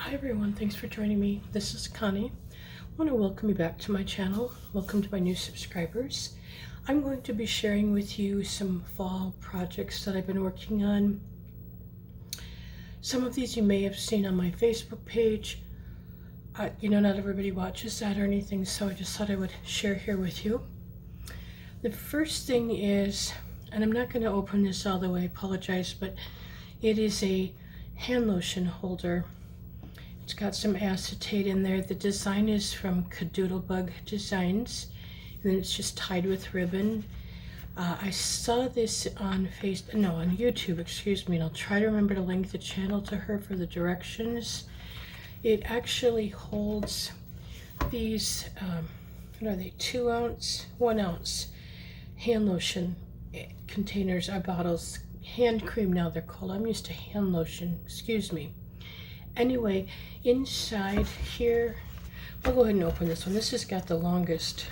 Hi everyone, thanks for joining me. This is Connie. I want to welcome you back to my channel. Welcome to my new subscribers. I'm going to be sharing with you some fall projects that I've been working on. Some of these you may have seen on my Facebook page. Not everybody watches that or anything, so I just thought I would share here with you. The first thing is, and I'm not going to open this all the way, I apologize, but it is a hand lotion holder. It's got some acetate in there. The design is from Kadoodle Designs, and then it's just tied with ribbon. I saw this on YouTube, excuse me, and I'll try to remember to link the channel to her for the directions. It actually holds these, what are they, 2 ounce, 1 ounce hand lotion containers or bottles. Hand cream now they're called. I'm used to hand lotion, excuse me. Anyway, inside here, I'll go ahead and open this one. This has got the longest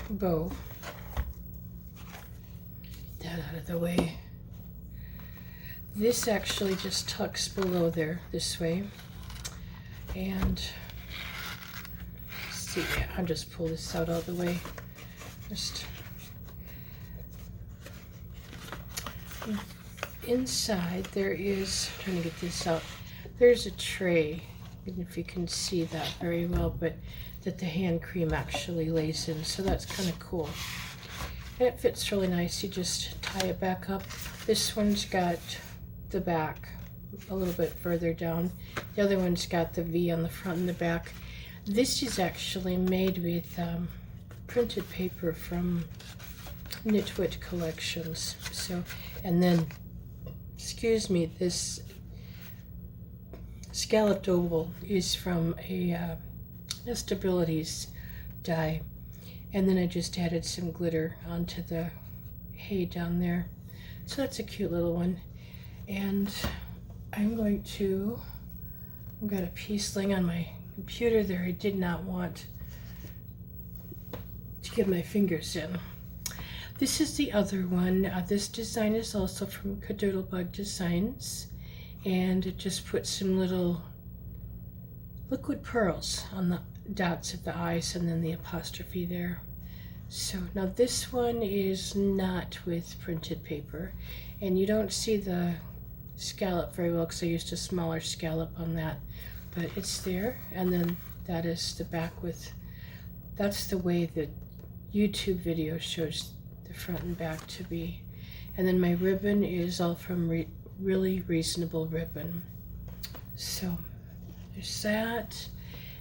bow. Get that out of the way. This actually just tucks below there this way. And see, yeah, I'll just pull this out all the way. Just inside there is, I'm trying to get this out, there's a tray, I don't know if you can see that very well, but that the hand cream actually lays in, so that's kind of cool. And it fits really nice. You just tie it back up. This one's got the back a little bit further down. The other one's got the V on the front and the back. This is actually made with printed paper from Knitwit Collections. So, and then, excuse me, this scalloped oval is from a Nestabilities die. And then I just added some glitter onto the hay down there. So that's a cute little one. And I've got a piece laying on my computer there I did not want to get my fingers in. This is the other one. This design is also from Kadoodle Designs, and it just puts some little liquid pearls on the dots of the eyes and then the apostrophe there. So now this one is not with printed paper, and you don't see the scallop very well because I used a smaller scallop on that, but it's there. And then that is the back that's the way the YouTube video shows the front and back to be. And then my ribbon is all from Really Reasonable Ribbon. So there's that.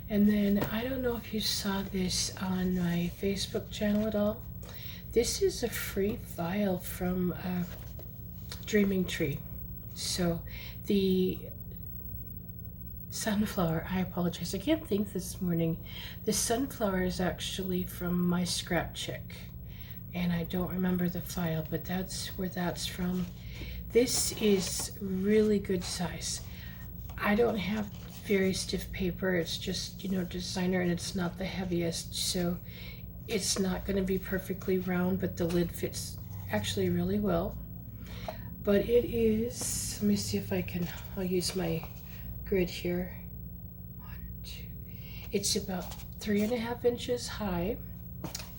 And then I don't know if you saw this on my Facebook channel at all. This is a free file from Dreaming Tree. So the sunflower, I apologize, I can't think this morning. The sunflower is actually from My Scrap Chick, and I don't remember the file, but that's where that's from. This is really good size. I don't have very stiff paper. It's just, designer, and it's not the heaviest, so it's not going to be perfectly round, but the lid fits actually really well. But it is, let me see if I'll use my grid here. 1, 2. It's about 3.5 inches high,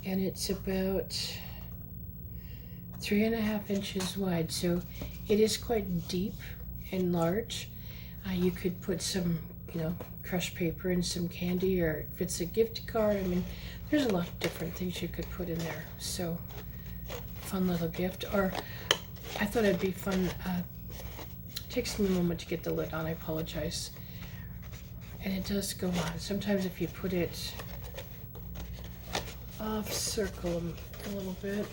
and it's about 3.5 inches wide, so it is quite deep and large. You could put some, crushed paper and some candy, or if it's a gift card, I mean, there's a lot of different things you could put in there. So, fun little gift. Or I thought it'd be fun. It takes me a moment to get the lid on, I apologize. And it does go on. Sometimes if you put it off circle a little bit,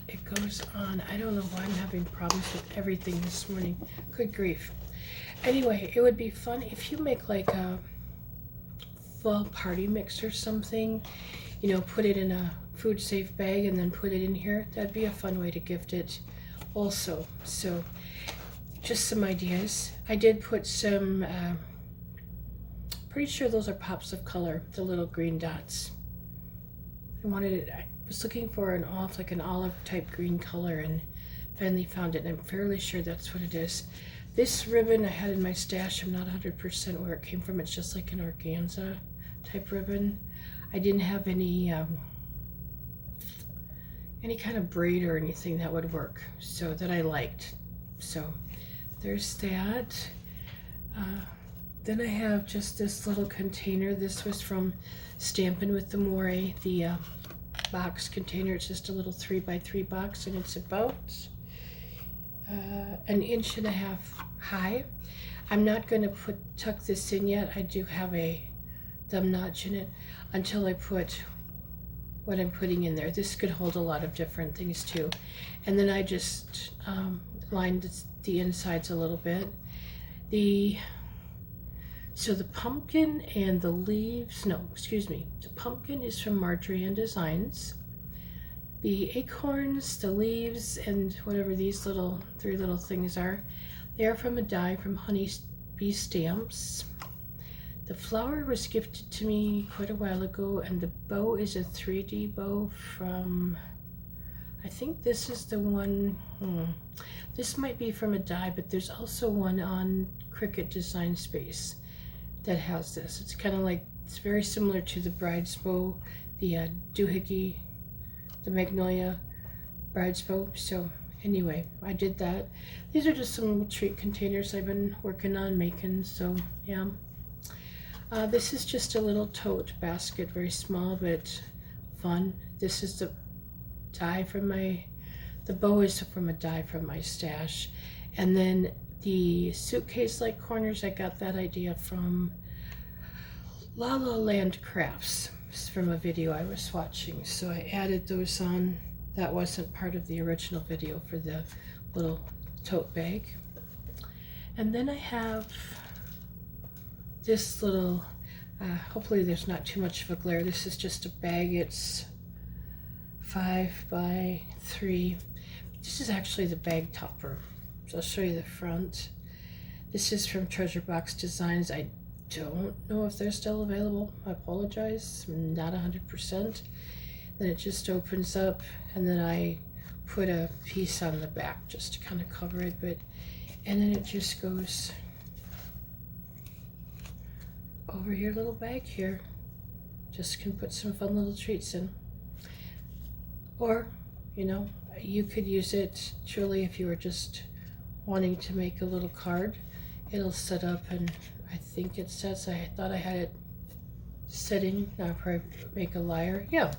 it goes on. I don't know why I'm having problems with everything this morning. Good grief. Anyway, it would be fun if you make like a fall party mix or something, put it in a food safe bag and then put it in here. That'd be a fun way to gift it also. So just some ideas. I did put some, pretty sure those are pops of color, the little green dots. I was looking for an olive type green color and finally found it, and I'm fairly sure that's what it is. This ribbon I had in my stash, I'm not 100% where it came from. It's just like an organza type ribbon. I didn't have any kind of braid or anything that would work, so that I liked. So there's that. Then I have just this little container. This was from Stampin' with the Moire, the box container. It's just a little 3x3 box, and it's about an 1.5 inches high. I'm not going to tuck this in yet. I do have a thumb notch in it until I put what I'm putting in there. This could hold a lot of different things too. And then I just lined the insides a little bit. So the pumpkin and the leaves, no, excuse me, the pumpkin is from Marjorie and Designs. The acorns, the leaves, and whatever these three little things are, they are from a die from Honey Bee Stamps. The flower was gifted to me quite a while ago, and the bow is a 3D bow from, I think this is the one, this might be from a die, but there's also one on Cricut Design Space that has this. It's kind of like, it's very similar to the bride's bow, the doohickey, the magnolia bride's bow. So anyway, I did that. These are just some treat containers I've been working on making, so yeah. This is just a little tote basket, very small but fun. This is the die from the bow is from a die from my stash. And then the suitcase-like corners, I got that idea from La La Land Crafts. It's from a video I was watching, so I added those on. That wasn't part of the original video for the little tote bag. And then I have this little, hopefully there's not too much of a glare. This is just a bag. It's 5x3. This is actually the bag topper. So I'll show you the front. This is from Treasure Box Designs. I don't know if they're still available. I apologize. I'm not 100%. Then it just opens up, and then I put a piece on the back just to kind of cover it. And then it just goes over your little bag here. Just can put some fun little treats in. Or, you know, you could use it truly if you were just wanting to make a little card. It'll set up, and I think it sets, I thought I had it setting. Now I'll probably make a liar. Yeah,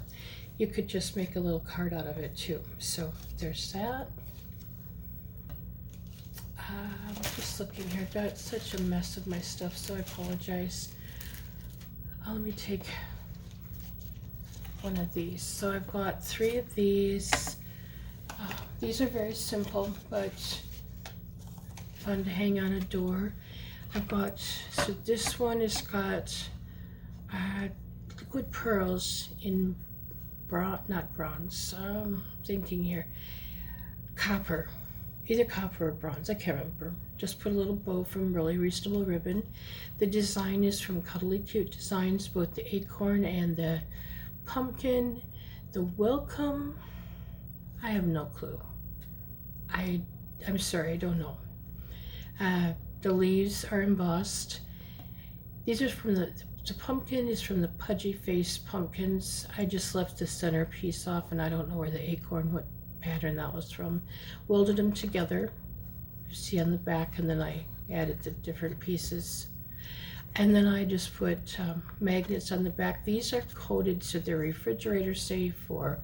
you could just make a little card out of it too. So there's that. I'm just looking here. I've got such a mess of my stuff, so I apologize. Let me take one of these. So I've got 3 of these. These are very simple, but fun to hang on a door. I've got, so this one has got liquid pearls in not bronze, thinking here, copper, either copper or bronze, I can't remember. Just put a little bow from Really Reasonable Ribbon. The design is from Cuddly Cute Designs, both the acorn and the pumpkin. The welcome, I have no clue. I'm sorry, I don't know. The leaves are embossed. These are from the pumpkin is from the Pudgy Face Pumpkins. I just left the center piece off, and I don't know where the acorn, what pattern that was from. Welded them together, you see on the back, and then I added the different pieces. And then I just put magnets on the back. These are coated so they're refrigerator safe, or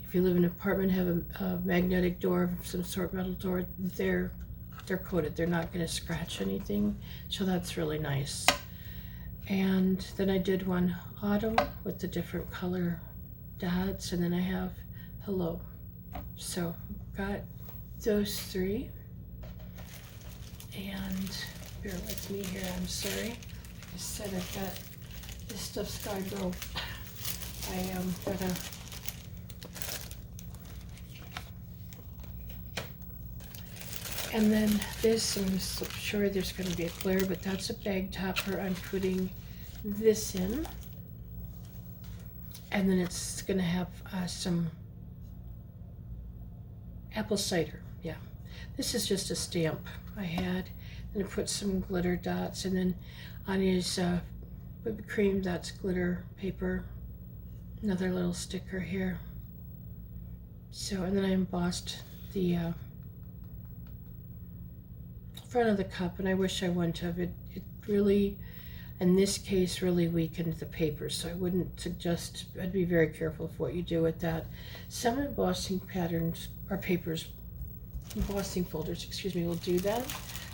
if you live in an apartment, have a magnetic door of some sort, metal door, they're coated. They're not going to scratch anything, so that's really nice. And then I did one autumn with the different color dots, and then I have hello. So got those 3. And bear with me here, I'm sorry. Like I said, I've got this stuff's gotta go. I am gonna and then this, I'm sure there's going to be a glare, but that's a bag topper. I'm putting this in, and then it's going to have some apple cider. Yeah, this is just a stamp I had. and I put some glitter dots, and then on his whipped cream, that's glitter paper. Another little sticker here. So, and then I embossed the front of the cup, and I wish I wouldn't have. It really, in this case, really weakened the paper, so I wouldn't suggest. I'd be very careful of what you do with that. Some embossing patterns or papers, embossing folders, excuse me, will do that.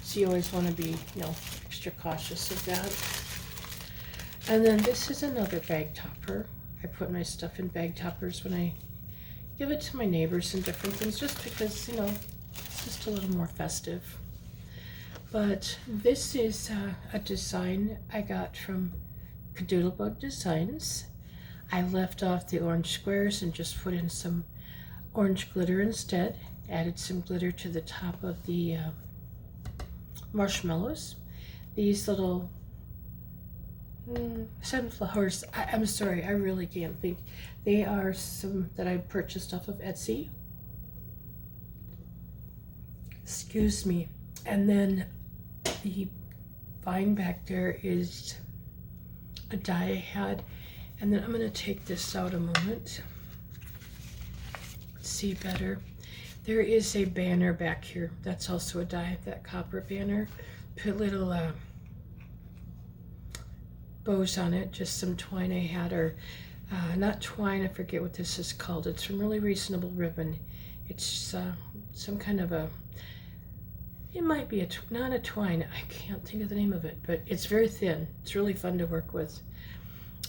So you always want to be, extra cautious of that. And then this is another bag topper. I put my stuff in bag toppers when I give it to my neighbors and different things, just because, it's just a little more festive. But this is a design I got from Kadoodle Designs. I left off the orange squares and just put in some orange glitter instead. Added some glitter to the top of the marshmallows. These little sunflowers, I'm sorry, I really can't think. They are some that I purchased off of Etsy. Excuse me. And then the vine back there is a die I had. And then I'm going to take this out a moment. See better. There is a banner back here. That's also a die, that copper banner. Put little bows on it, just some twine I had, or not twine, I forget what this is called. It's from Really Reasonable Ribbon. It's some kind of a, it might be not a twine, I can't think of the name of it, but it's very thin. It's really fun to work with.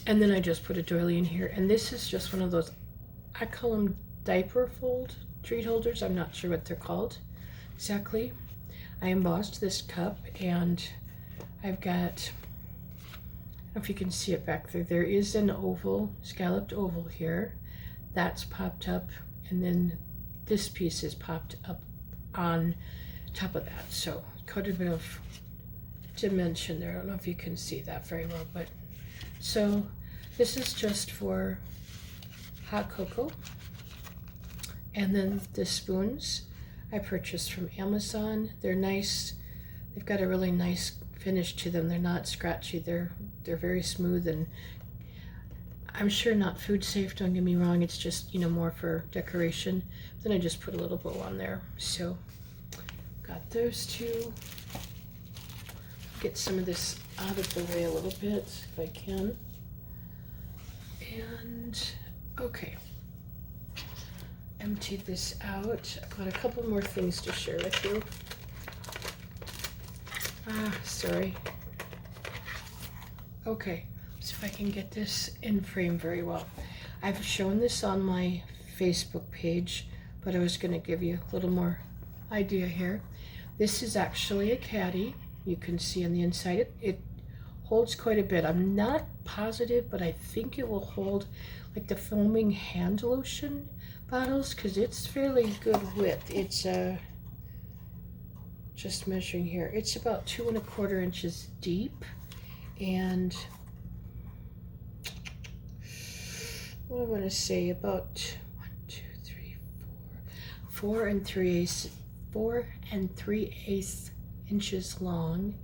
And then I just put a doily in here, and this is just one of those, I call them diaper fold treat holders. I'm not sure what they're called exactly. I embossed this cup, and I've got, I don't know if you can see it back there. There is an oval, scalloped oval here. That's popped up, and then this piece is popped up on top of that. So quite a bit of dimension there. I don't know if you can see that very well, but so this is just for hot cocoa. And then the spoons I purchased from Amazon. They're nice. They've got a really nice finish to them. They're not scratchy. They're very smooth, and I'm sure not food safe, don't get me wrong. It's just, more for decoration. Then I just put a little bow on there. So got those two. Get some of this out of the way a little bit if I can. And okay. Empty this out. I've got a couple more things to share with you. Sorry. Okay, so if I can get this in frame very well. I've shown this on my Facebook page, but I was going to give you a little more idea here. This is actually a caddy. You can see on the inside it holds quite a bit. I'm not positive, but I think it will hold like the foaming hand lotion bottles, because it's fairly good width. It's just measuring here. It's about 2¼ inches deep, and what I want to say about 4 3/8 inches long,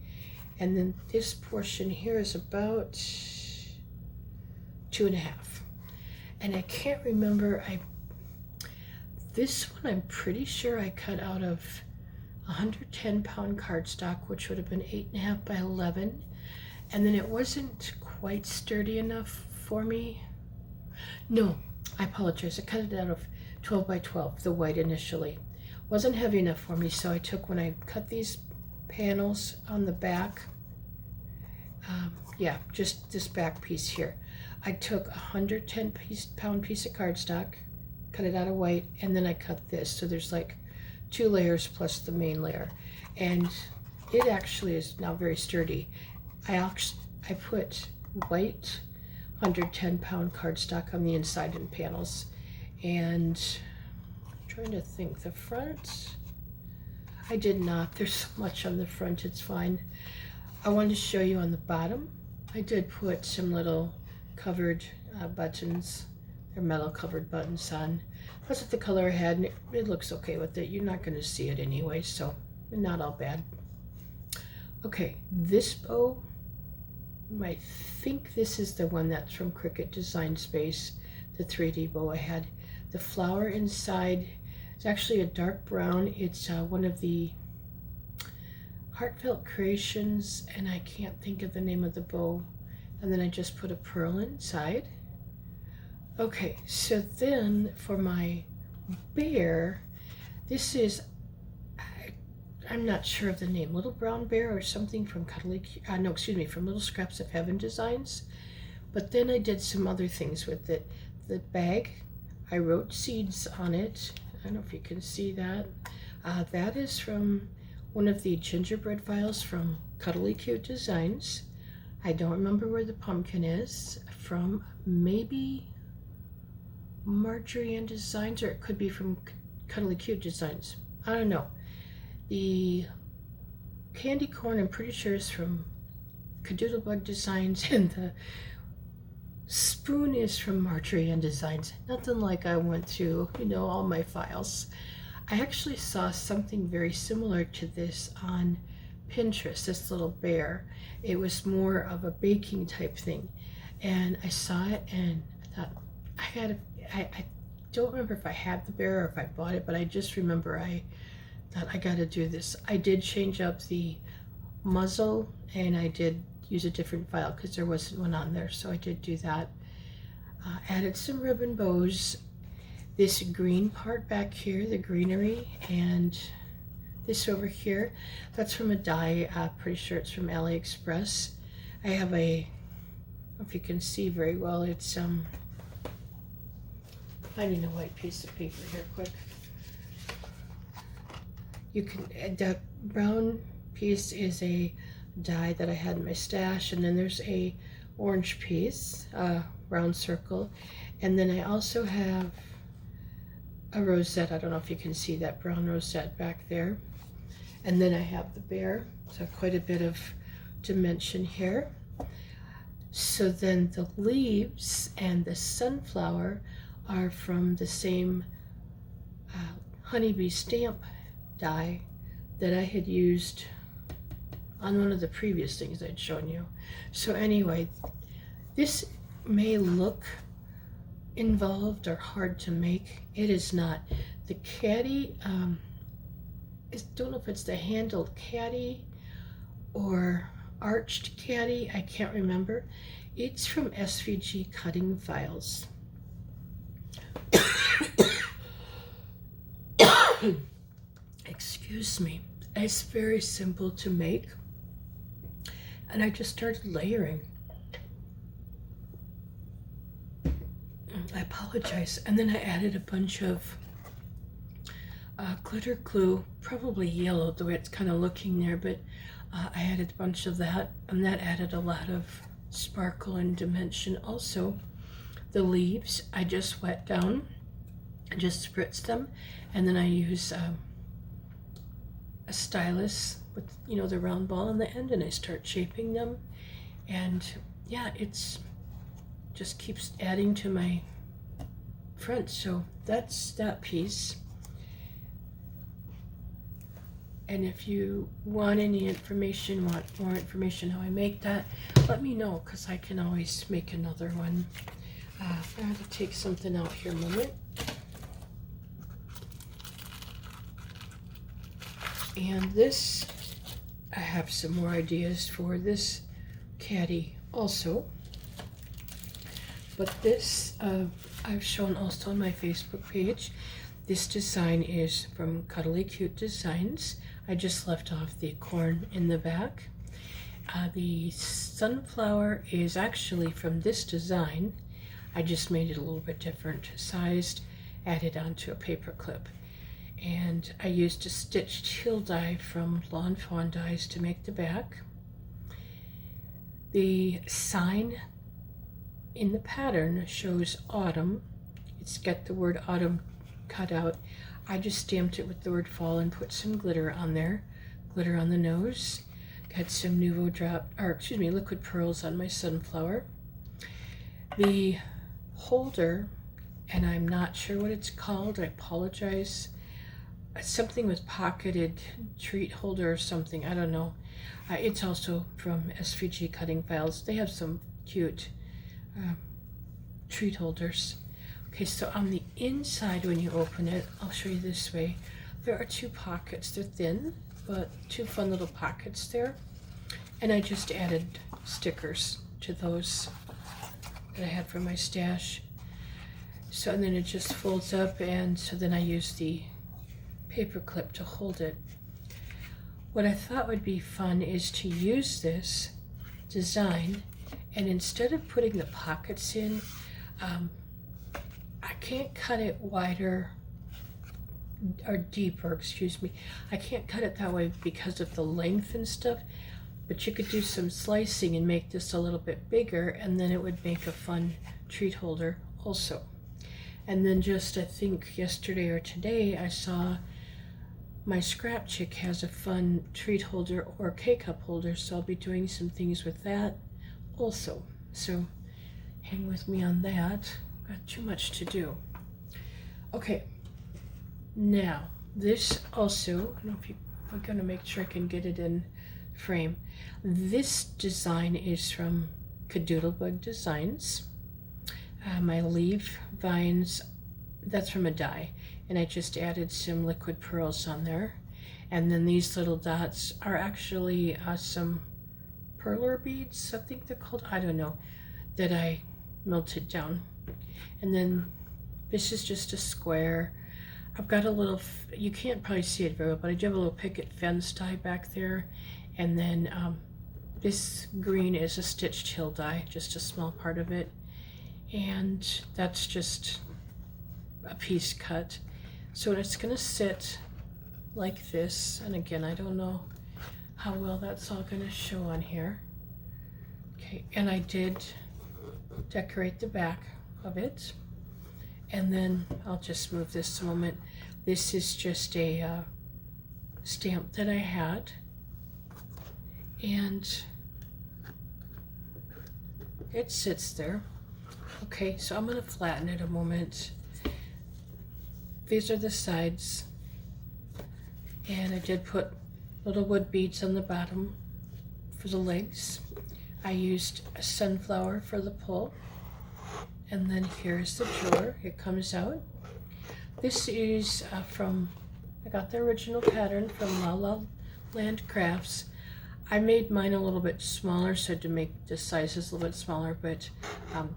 and then this portion here is about 2½. And I can't remember. This one I'm pretty sure I cut out of 110-pound cardstock, which would have been 8.5 by 11, and then it wasn't quite sturdy enough for me. No, I apologize. I cut it out of 12 by 12, the white initially. Wasn't heavy enough for me, so I took, when I cut these panels on the back, just this back piece here, I took a 110-pound piece of cardstock, cut it out of white, and then I cut this, so there's like 2 layers plus the main layer, and it actually is now very sturdy. I put white 110-pound cardstock on the inside and panels, and I'm trying to think, the front, I did not. There's so much on the front, it's fine. I wanted to show you on the bottom. I did put some little covered buttons. They're metal covered buttons on. That's what the color I had, and it looks okay with it. You're not going to see it anyway, so not all bad. Okay, this bow, I think this is the one that's from Cricut Design Space, the 3D bow. I had the flower inside. It's actually a dark brown. It's one of the Heartfelt Creations, and I can't think of the name of the bow. And then I just put a pearl inside. Okay, so then for my bear, this is, I'm not sure of the name, Little Brown Bear or something from Cuddly, no, excuse me, from Little Scraps of Heaven Designs. But then I did some other things with it. The bag, I wrote seeds on it. I don't know if you can see that. That is from one of the gingerbread files from Cuddly Cute Designs. I don't remember where the pumpkin is. From maybe Marjorie and Designs, or it could be from Cuddly Cute Designs. I don't know. The candy corn, I'm pretty sure, is from Kadoodle Bug Designs, and the spoon is from Marjorie and Designs. Nothing like I went through, all my files. I actually saw something very similar to this on Pinterest, this little bear. It was more of a baking type thing. And I saw it and I thought, I don't remember if I had the bear or if I bought it, but I just remember I thought I gotta do this. I did change up the muzzle and I did use a different file because there wasn't one on there, so I did do that. Added some ribbon bows. This green part back here, the greenery, and this over here, that's from a die. Pretty sure it's from AliExpress. I have a, I don't know if you can see very well, it's finding a white piece of paper here quick. You can, the brown piece is a die that I had in my stash, and then there's a orange piece, round circle, and then I also have a rosette. I don't know if you can see that brown rosette back there. And then I have the bear, so quite a bit of dimension here. So then the leaves and the sunflower are from the same honeybee stamp die that I had used on one of the previous things I'd shown you. So anyway, this may look involved or hard to make. It is not. The caddy, I don't know if it's the handled caddy or arched caddy, I can't remember. It's from SVG Cutting Files. Excuse me. It's very simple to make, and I just started layering. I apologize. And then I added a bunch of glitter glue, probably yellow the way it's kind of looking there, but I added a bunch of that, and that added a lot of sparkle and dimension. Also, the leaves I just wet down, I just spritz them, and then I use a stylus with the round ball on the end, and I start shaping them, and yeah, it's just keeps adding to my front. So that's that piece. And if you want any information, want more information how I make that, let me know, because I can always make another one. I have to take something out here a moment. And this, I have some more ideas for this caddy also. But this, I've shown also on my Facebook page. This design is from Cuddly Cute Designs. I just left off the corn in the back. The sunflower is actually from this design. I just made it a little bit different sized, added onto a paper clip. And I used a stitched heel die from Lawn Fawn Dies to make the back. The sign in the pattern shows autumn. It's got the word autumn cut out. I just stamped it with the word fall and put some glitter on there. Glitter on the nose. Got some liquid pearls on my sunflower. The holder, and I'm not sure what it's called, I apologize. It's something with pocketed treat holder or something, I don't know. It's also from SVG Cutting Files. They have some cute treat holders. Okay, so on the inside when you open it, I'll show you this way. There are two pockets. They're thin, but two fun little pockets there. And I just added stickers to those that I had from my stash. So, and then it just folds up, and so then I use the paper clip to hold it. What I thought would be fun is to use this design, and instead of putting the pockets in, I can't cut it wider or deeper, excuse me. I can't cut it that way because of the length and stuff, but you could do some slicing and make this a little bit bigger, and then it would make a fun treat holder also. And then just, I think yesterday or today, I saw my scrap chick has a fun treat holder or K-cup holder, so I'll be doing some things with that also. So hang with me on that. Got too much to do. Okay, now this also, I don't know if I'm gonna make sure I can get it in frame. This design is from Kadoodle Designs. My leaf vines, that's from a die, and I just added some liquid pearls on there. And then these little dots are actually some perler beads, I think they're called, I don't know, that I melted down. And then this is just a square. I've got a little, you can't probably see it very well, but I do have a little picket fence die back there. And then this green is a stitched hill die, just a small part of it. And that's just a piece cut. So it's gonna sit like this. And again, I don't know how well that's all gonna show on here. Okay, and I did decorate the back of it. And then I'll just move this a moment. This is just a stamp that I had. And it sits there. Okay, so I'm gonna flatten it a moment. These are the sides. And I did put little wood beads on the bottom for the legs. I used a sunflower for the pull. And then here's the drawer. It comes out. This is I got the original pattern from La La Land Crafts. I made mine a little bit smaller, so to make the sizes a little bit smaller, but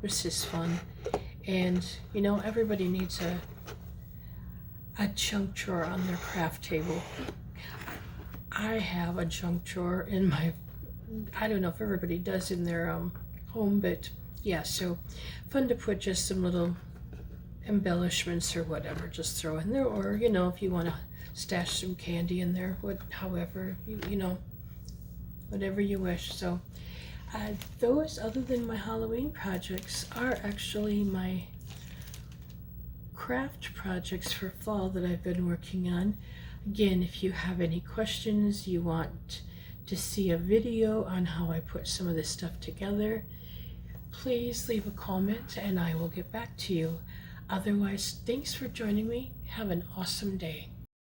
this is fun. And you know, everybody needs a junk drawer on their craft table. I have a junk drawer in my, I don't know if everybody does in their home, but yeah, so fun to put just some little embellishments or whatever, just throw in there, or you know, if you want to stash some candy in there, however, you know, whatever you wish. So those, other than my Halloween projects, are actually my craft projects for fall that I've been working on. Again, if you have any questions, you want to see a video on how I put some of this stuff together, please leave a comment and I will get back to you. Otherwise, thanks for joining me. Have an awesome day.